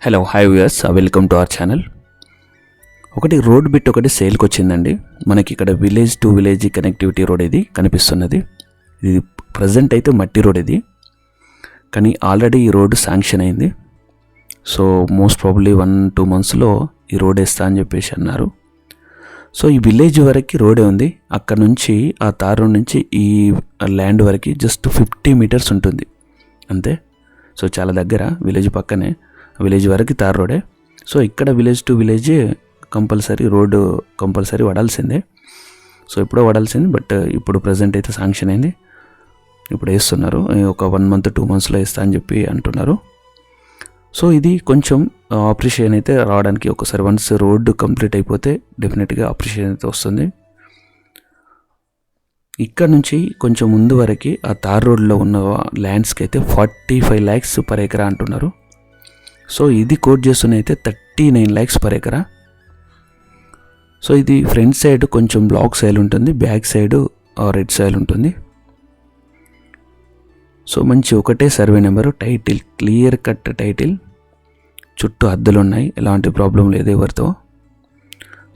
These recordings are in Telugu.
Hello hi viewers, welcome to our channel. ఒకటి రోడ్ బిట్ ఒకటి సేల్కి వచ్చిందండి. మనకి ఇక్కడ village to village connectivity road ఇది కనిపిస్తున్నది. ఇది ప్రజెంట్ అయితే మట్టి రోడ్ ఇది, కానీ ఆల్రెడీ ఈ రోడ్డు శాంక్షన్ అయింది. సో మోస్ట్ ప్రాబబ్లీ 1-2 monthsలో ఈ రోడ్ వేస్తా అని చెప్పేసి అన్నారు. సో ఈ విలేజ్ వరకు రోడే ఉంది. అక్కడ నుంచి ఆ తార్ రోడ్ నుంచి ఈ ల్యాండ్ వరకు జస్ట్ 50 meters ఉంటుంది అంతే. సో చాలా దగ్గర, విలేజ్ పక్కనే, విలేజ్ వరకు తార్ రోడే. సో ఇక్కడ village to village compulsory road compulsory పడాల్సిందే. సో ఎప్పుడో పడాల్సింది, బట్ ఇప్పుడు ప్రజెంట్ అయితే శాంక్షన్ అయింది. ఇప్పుడు వేస్తున్నారు, ఒక 1-2 monthsలో వేస్తా అని చెప్పి అంటున్నారు. సో ఇది కొంచెం అప్రిషియేషన్ అయితే రావడానికి ఒకసారి వన్స్ రోడ్డు కంప్లీట్ అయిపోతే డెఫినెట్గా అప్రిషియేషన్ అయితే వస్తుంది. ఇక్కడ నుంచి కొంచెం ముందు వరకు ఆ తార్ రోడ్లో ఉన్న ల్యాండ్స్కి అయితే 45 lakhs per acre అంటున్నారు. సో ఇది కోట్ చేస్తున్న అయితే 39 lakhs per acre. సో ఇది ఫ్రంట్ సైడ్ కొంచెం బ్లాక్ సైల్ ఉంటుంది, బ్యాక్ సైడ్ రెడ్ సైల్ ఉంటుంది. సో మంచి ఒకటే survey number, title clear cut title, చుట్టూ హద్దులు ఉన్నాయి, ఎలాంటి ప్రాబ్లం లేదు ఎవరితో.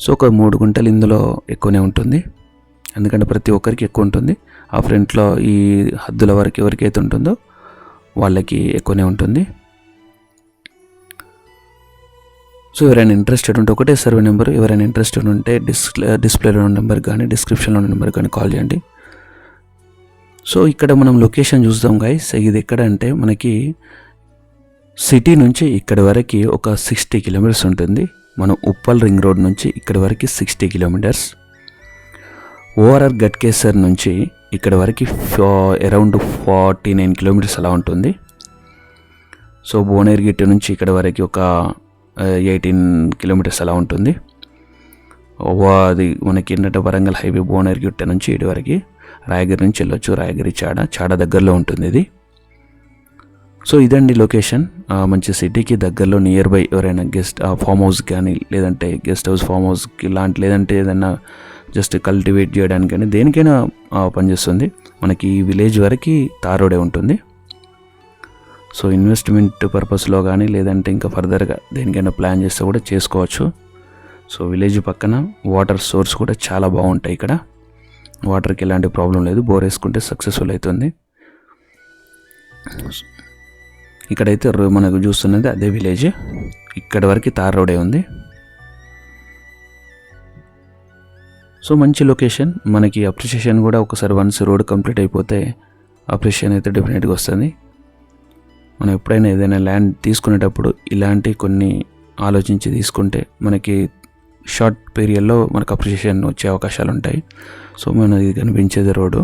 సో ఒక 3 గుంటలు ఇందులో ఎక్కువనే ఉంటుంది, ఎందుకంటే ప్రతి ఒక్కరికి ఎక్కువ ఉంటుంది. ఆ ఫ్రంట్లో ఈ హద్దుల వరకు ఎవరికైతే ఉంటుందో వాళ్ళకి ఎక్కువనే ఉంటుంది. సో ఎవరైనా ఇంట్రెస్టెడ్ ఉంటే ఒకటే సర్వే నెంబర్, ఎవరైనా ఇంట్రెస్టెడ్ ఉంటే డిస్ప్లేలో ఉన్న నెంబర్ కానీ డిస్క్రిప్షన్లో ఉన్న నెంబర్ కానీ కాల్ చేయండి. సో ఇక్కడ మనం లొకేషన్ చూద్దాం గైస్. ఇది ఎక్కడ అంటే మనకి సిటీ నుంచి ఇక్కడ వరకు ఒక 60 kilometers ఉంటుంది. మనం ఉప్పల్ రింగ్ రోడ్ నుంచి ఇక్కడ వరకు 60 kilometers. ఓఆర్ఆర్ గట్కేసర్ నుంచి ఇక్కడ వరకు అరౌండ్ 49 kilometers అలా ఉంటుంది. సో భువనగిరి నుంచి ఇక్కడ వరకు ఒక 18 kilometers అలా ఉంటుంది. అది మనకి ఏంటంటే వరంగల్ హైవే భువనగిరి నుంచి ఇటు వరకు రాయగిరి నుంచి వెళ్ళొచ్చు. రాయగిరి చాడ దగ్గరలో ఉంటుంది ఇది. సో ఇదండి లొకేషన్. మంచి సిటీకి దగ్గరలో నియర్ బై ఎవరైనా గెస్ట్ ఫామ్ హౌస్ కానీ, లేదంటే గెస్ట్ హౌస్ ఫామ్ హౌస్కి ఇలాంటి, లేదంటే ఏదైనా జస్ట్ కల్టివేట్ చేయడానికి కానీ దేనికైనా పనిచేస్తుంది. మనకి ఈ విలేజ్ వరకు తార్ రోడే ఉంటుంది. సో ఇన్వెస్ట్మెంట్ పర్పస్లో కానీ, లేదంటే ఇంకా ఫర్దర్గా దేనికైనా ప్లాన్ చేస్తే కూడా చేసుకోవచ్చు. సో విలేజ్ పక్కన వాటర్ సోర్స్ కూడా చాలా బాగుంటాయి. ఇక్కడ వాటర్కి ఎలాంటి ప్రాబ్లం లేదు, బోర్ వేసుకుంటే సక్సెస్ఫుల్ అవుతుంది. ఇక్కడైతే మనకు చూస్తున్నది అదే విలేజ్, ఇక్కడ వరకు తార్ రోడే ఉంది. సో మంచి లొకేషన్. మనకి అప్రిషియేషన్ కూడా ఒకసారి వన్స్ రోడ్ కంప్లీట్ అయిపోతే అప్రిషియేషన్ అయితే డెఫినెట్గా వస్తుంది. మనం ఎప్పుడైనా ఏదైనా ల్యాండ్ తీసుకునేటప్పుడు ఇలాంటి కొన్ని ఆలోచించి తీసుకుంటే మనకి షార్ట్ పీరియడ్లో మనకు అప్రిషియేషన్ వచ్చే అవకాశాలు ఉంటాయి. సో మనది కనిపించేది రోడ్డు.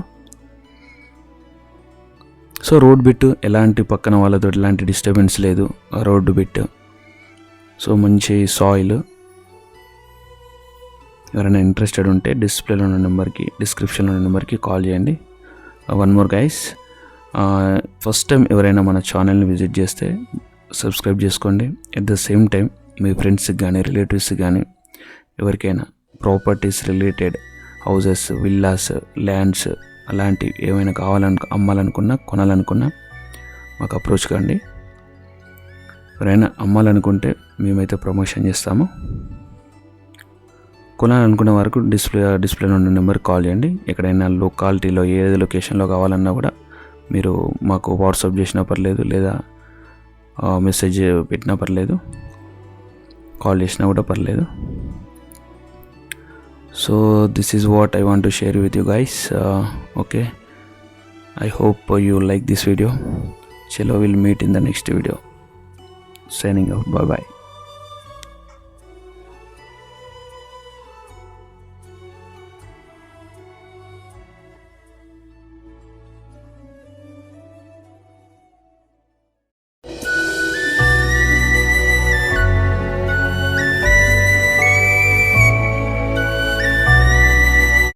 సో రోడ్ బిట్ ఎలాంటి పక్కన వాళ్ళతో ఎలాంటి డిస్టర్బెన్స్ లేదు, రోడ్డు బిట్. సో మంచి సాయిల్. ఎవరైనా ఇంట్రెస్టెడ్ ఉంటే డిస్ప్లేలో ఉన్న నెంబర్కి, డిస్క్రిప్షన్లో ఉన్న నెంబర్కి కాల్ చేయండి. One more guys, first time ఎవరైనా మన ఛానల్ని విజిట్ చేస్తే సబ్స్క్రైబ్ చేసుకోండి. ఎట్ ద సేమ్ టైం మీ ఫ్రెండ్స్కి కానీ, రిలేటివ్స్కి కానీ, ఎవరికైనా properties related houses, villas, lands అలాంటివి ఏమైనా అమ్మాలనుకున్నా, కొనాలనుకున్నా మాకు అప్రోచ్ కండి. ఎవరైనా అమ్మాలనుకుంటే మేమైతే ప్రమోషన్ చేస్తాము. కొనాలనుకున్న వరకు డిస్ప్లేలో ఉన్న నెంబర్ కాల్ చేయండి. ఎక్కడైనా లొకాలిటీలో ఏది లొకేషన్లో కావాలన్నా కూడా మీరు మాకు వాట్సాప్ చేసినా పర్లేదు, లేదా మెసేజ్ పెట్టినా పర్లేదు, కాల్ చేసినా కూడా పర్లేదు. So this is what I want to share with you guys. Okay, I hope you like this video. చలో, will meet in the next video. Signing out. Bye bye.